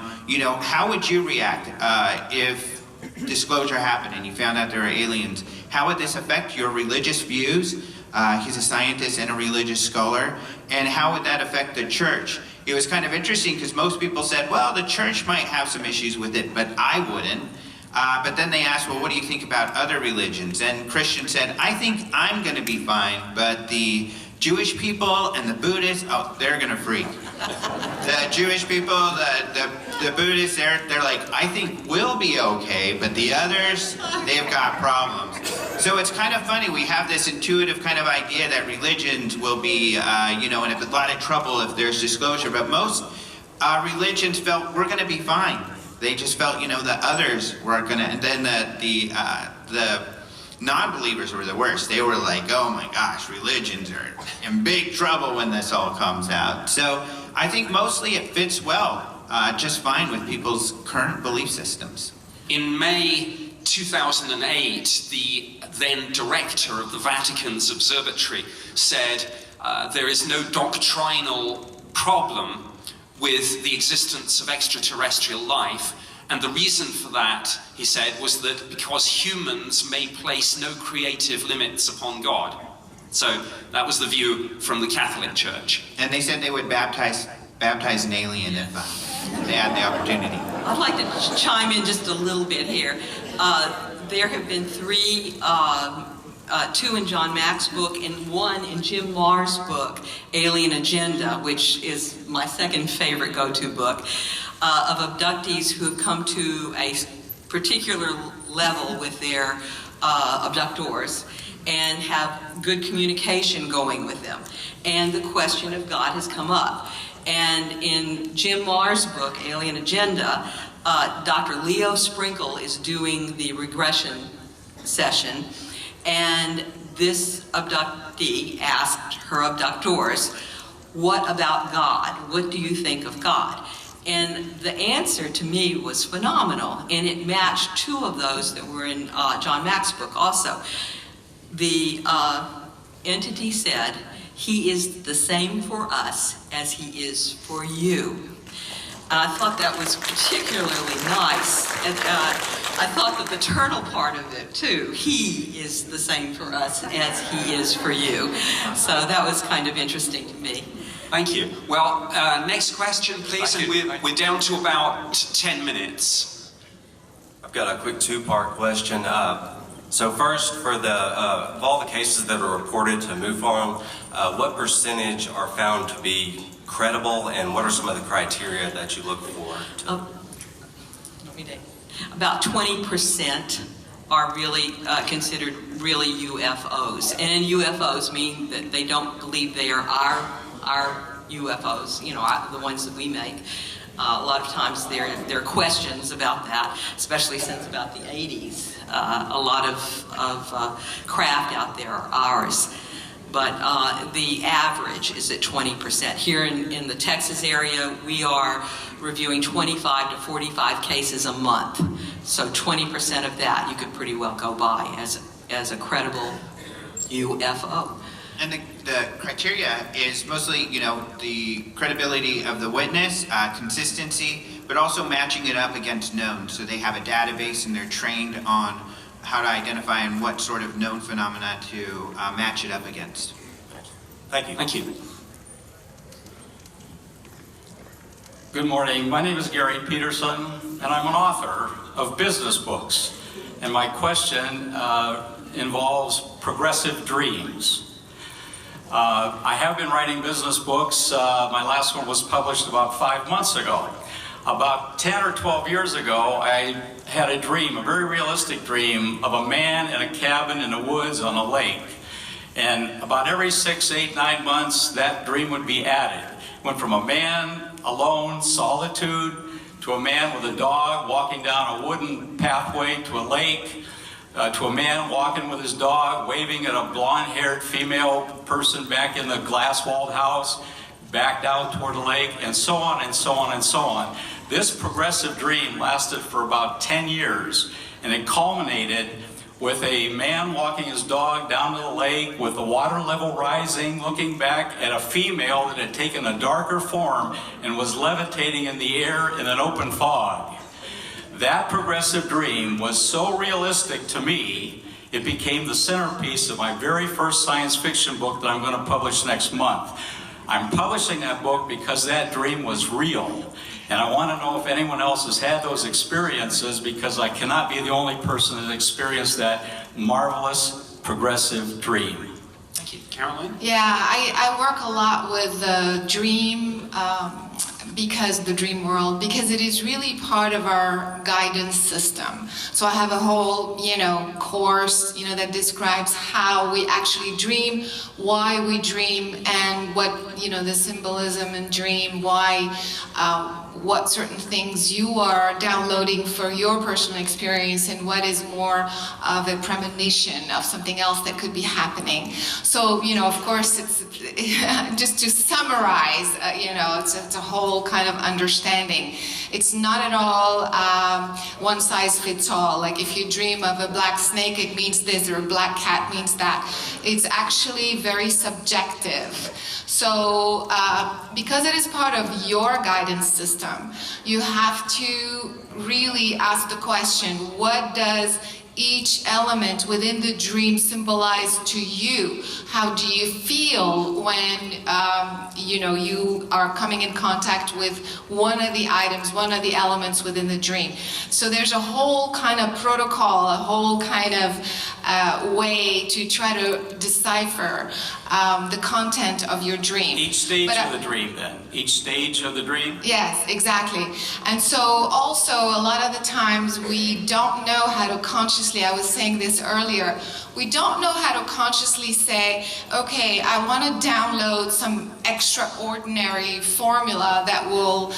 how would you react if disclosure happened and you found out there are aliens? How would this affect your religious views? He's a scientist and a religious scholar. And how would that affect the church? It was kind of interesting because most people said, well, the church might have some issues with it, but I wouldn't. But then they asked, well, what do you think about other religions? And Christians said, I think I'm going to be fine, but the Jewish people and the Buddhists, they're going to freak. The Jewish people, the Buddhists, they're like, I think we'll be okay, but the others, they've got problems. So it's kind of funny, we have this intuitive kind of idea that religions will be, in a lot of trouble if there's disclosure, but most religions felt we're going to be fine. They just felt, the others were going to, and then the non-believers were the worst. They were like, oh my gosh, religions are in big trouble when this all comes out. So I think mostly it fits well, just fine with people's current belief systems. In May 2008, the then director of the Vatican's observatory said there is no doctrinal problem with the existence of extraterrestrial life. And the reason for that, he said, was that because humans may place no creative limits upon God. So that was the view from the Catholic Church. And they said they would baptize an alien if they had the opportunity. I'd like to chime in just a little bit here. There have been three, two in John Mack's book and one in Jim Marr's book, Alien Agenda, which is my second favorite go-to book, of abductees who have come to a particular level with their abductors and have good communication going with them. And the question of God has come up. And in Jim Marr's book, Alien Agenda, Dr. Leo Sprinkle is doing the regression session, and this abductee asked her abductors, what about God? What do you think of God? And the answer to me was phenomenal, and it matched two of those that were in John Mack's book also. The entity said, "He is the same for us as he is for you." And I thought that was particularly nice. And I thought the paternal part of it too, he is the same for us as he is for you. So that was kind of interesting to me. Thank you. Well, next question, please, and we're down to about 10 minutes. I've got a quick two-part question. So first, for of all the cases that are reported to MUFON, what percentage are found to be credible, and what are some of the criteria that you look for? About 20% are really considered really UFOs. And UFOs mean that they don't believe they are our UFOs, you know, the ones that we make. A lot of times there are questions about that, especially since about the 80s. A lot of craft out there are ours. But the average is at 20%. Here in the Texas area, we are reviewing 25 to 45 cases a month. So 20% of that you could pretty well go by as a credible UFO. And the criteria is mostly, you know, the credibility of the witness, consistency, but also matching it up against known. So they have a database and they're trained on how to identify and what sort of known phenomena to match it up against. Thank you. Thank you. Good morning. My name is Gary Peterson, and I'm an author of business books. And my question involves progressive dreams. I have been writing business books. My last one was published about 5 months ago. About 10 or 12 years ago, I had a dream, a very realistic dream, of a man in a cabin in the woods on a lake. And about every 6, 8, 9 months, that dream would be added. Went from a man alone, solitude, to a man with a dog walking down a wooden pathway to a lake, to a man walking with his dog, waving at a blonde-haired female person back in the glass-walled house, backed out toward the lake, and so on and so on and so on. This progressive dream lasted for about 10 years, and it culminated with a man walking his dog down to the lake with the water level rising, looking back at a female that had taken a darker form and was levitating in the air in an open fog. That progressive dream was so realistic to me, it became the centerpiece of my very first science fiction book that I'm going to publish next month. I'm publishing that book because that dream was real. And I want to know if anyone else has had those experiences, because I cannot be the only person that experienced that marvelous progressive dream. Thank you. Caroline? Yeah, I work a lot with the dream, the dream world, because it is really part of our guidance system. So I have a whole, course, that describes how we actually dream, why we dream, and what, the symbolism in dream, why, what certain things you are downloading for your personal experience, and what is more of a premonition of something else that could be happening. So, of course, it's just to summarize, it's a whole kind of understanding. It's not at all one size fits all. Like if you dream of a black snake, it means this, or a black cat means that. It's actually very subjective. So because it is part of your guidance system, you have to really ask the question, what does each element within the dream symbolize to you? How do you feel when you are coming in contact with one of the items, one of the elements within the dream? So there's a whole kind of protocol, a whole kind of way to try to decipher the content of your dream. Each stage of the dream, then? Each stage of the dream? Yes, exactly. And so also a lot of the times we don't know how to consciously, I was saying this earlier, We don't know how to consciously say, okay, I want to download some extraordinary formula that will,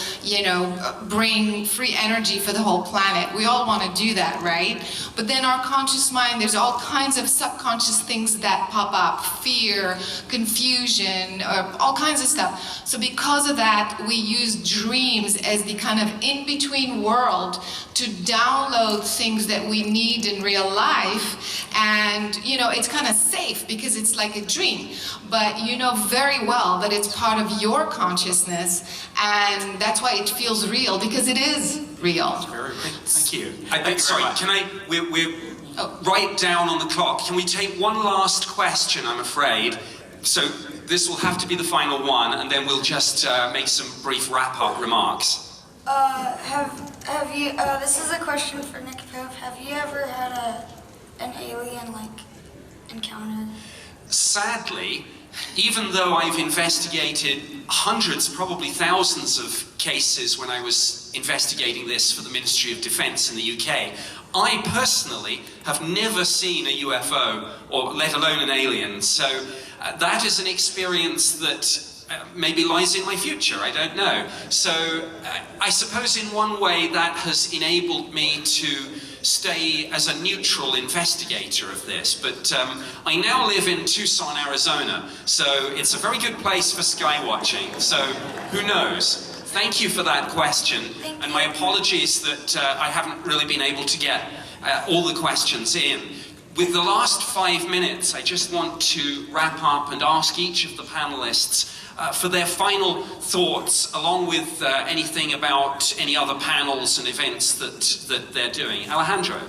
bring free energy for the whole planet. We all want to do that, right? But then our conscious mind, there's all kinds of subconscious things that pop up, fear, confusion, all kinds of stuff. So because of that, we use dreams as the kind of in-between world to download things that we need in real life. And, it's kind of safe because it's like a dream. But you know very well that it's part of your consciousness, and that's why it feels real, because it is real. Very great. Thank you. We're right down on the clock. Can we take one last question, I'm afraid? So this will have to be the final one, and then we'll just make some brief wrap-up remarks. Have you, this is a question for Nick Pope. Have you ever had an alien, encounter? Sadly, even though I've investigated hundreds, probably thousands of cases when I was investigating this for the Ministry of Defence in the UK, I personally have never seen a UFO, or let alone an alien. So that is an experience that maybe lies in my future, I don't know. So I suppose in one way that has enabled me to stay as a neutral investigator of this, but I now live in Tucson, Arizona, so it's a very good place for sky watching, so who knows? Thank you for that question, and my apologies that I haven't really been able to get all the questions in. With the last 5 minutes, I just want to wrap up and ask each of the panelists for their final thoughts, along with anything about any other panels and events that they're doing. Alejandro.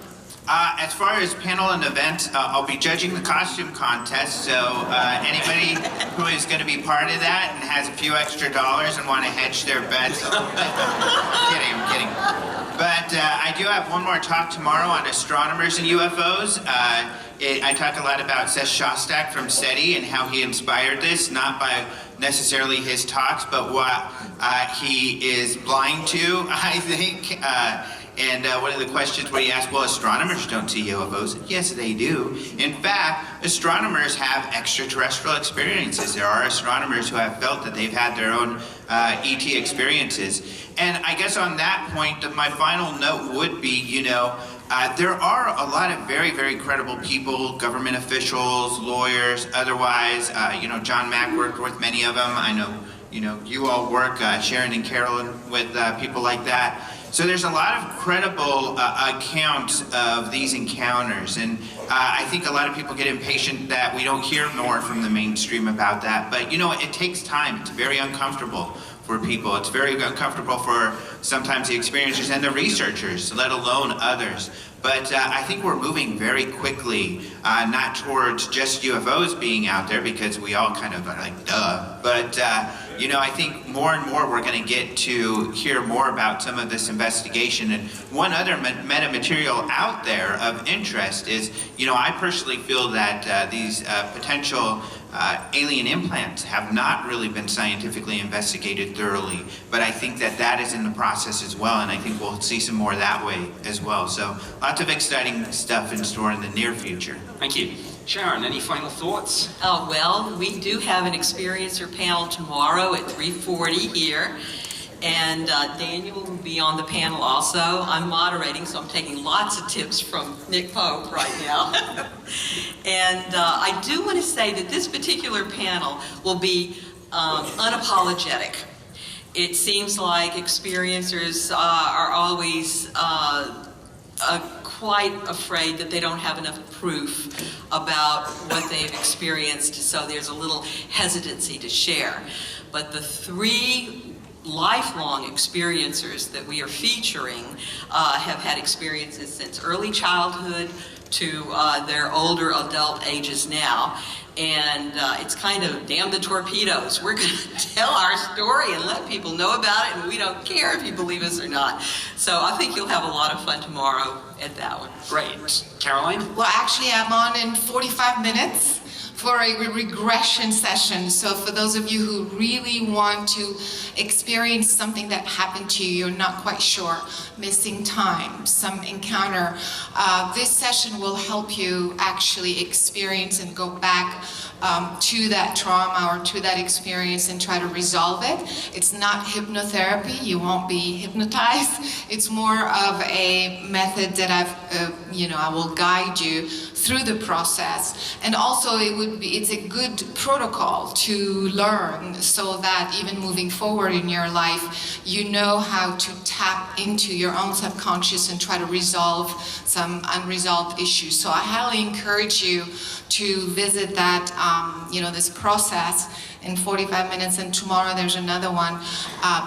As far as panel and events, I'll be judging the costume contest, so anybody who is going to be part of that and has a few extra dollars and want to hedge their bets, I'm kidding. But I do have one more talk tomorrow on astronomers and UFOs. I talk a lot about Seth Shostak from SETI and how he inspired this, not by necessarily his talks, but what he is blind to, I think. And one of the questions where he asked, well, astronomers don't see UFOs. Yes, they do. In fact, astronomers have extraterrestrial experiences. There are astronomers who have felt that they've had their own ET experiences. And I guess on that point, my final note would be, there are a lot of very, very credible people, government officials, lawyers, otherwise. John Mack worked with many of them. I know, you all work, Sharon and Carolyn, with people like that. So there's a lot of credible accounts of these encounters, and I think a lot of people get impatient that we don't hear more from the mainstream about that. But it takes time. It's very uncomfortable for people. It's very uncomfortable for sometimes the experiencers and the researchers, let alone others. But I think we're moving very quickly, not towards just UFOs being out there, because we all kind of are like, duh. But, I think more and more we're going to get to hear more about some of this investigation. And one other metamaterial out there of interest is, I personally feel that these potential alien implants have not really been scientifically investigated thoroughly, but I think that is in the process as well, and I think we'll see some more that way as well. So lots of exciting stuff in store in the near future. Thank you. Sharon, any final thoughts? Well, we do have an experiencer panel tomorrow at 3:40 here. And Daniel will be on the panel also. I'm moderating, so I'm taking lots of tips from Nick Pope right now. And I do want to say that this particular panel will be unapologetic. It seems like experiencers are always quite afraid that they don't have enough proof about what they've experienced, so there's a little hesitancy to share. But the three lifelong experiencers that we are featuring have had experiences since early childhood to their older adult ages now. And it's kind of damn the torpedoes. We're going to tell our story and let people know about it, and we don't care if you believe us or not. So I think you'll have a lot of fun tomorrow at that one. Great. Caroline? Well, actually, I'm on in 45 minutes for a regression session. So for those of you who really want to experience something that happened to you, you're not quite sure, missing time, some encounter, this session will help you actually experience and go back to that trauma or to that experience and try to resolve it. It's not hypnotherapy, you won't be hypnotized. It's more of a method that I will guide you through the process. And also it's a good protocol to learn so that even moving forward in your life, you know how to tap into your own subconscious and try to resolve some unresolved issues. So I highly encourage you to visit that, this process in 45 minutes, and tomorrow there's another one.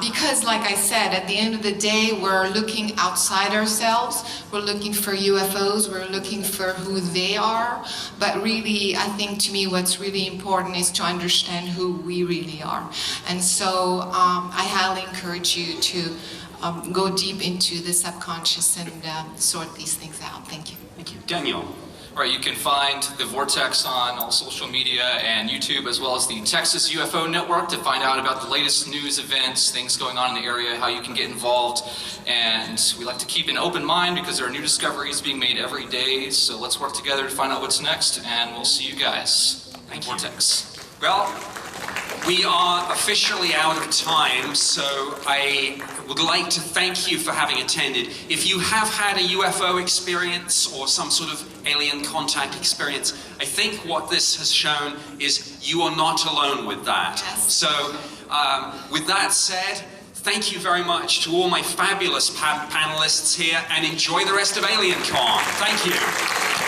Because like I said, at the end of the day, we're looking outside ourselves. We're looking for UFOs, we're looking for who they are. But really, I think to me what's really important is to understand who we really are. And so I highly encourage you to go deep into the subconscious and sort these things out. Thank you. Thank you. Daniel. All right, you can find the Vortex on all social media and YouTube, as well as the Texas UFO Network, to find out about the latest news, events, things going on in the area, how you can get involved. And we like to keep an open mind because there are new discoveries being made every day. So let's work together to find out what's next, and we'll see you guys at Vortex. Well, we are officially out of time, so I would like to thank you for having attended. If you have had a UFO experience or some sort of alien contact experience, I think what this has shown is you are not alone with that. Yes. So with that said, thank you very much to all my fabulous panelists here, and enjoy the rest of AlienCon. Thank you.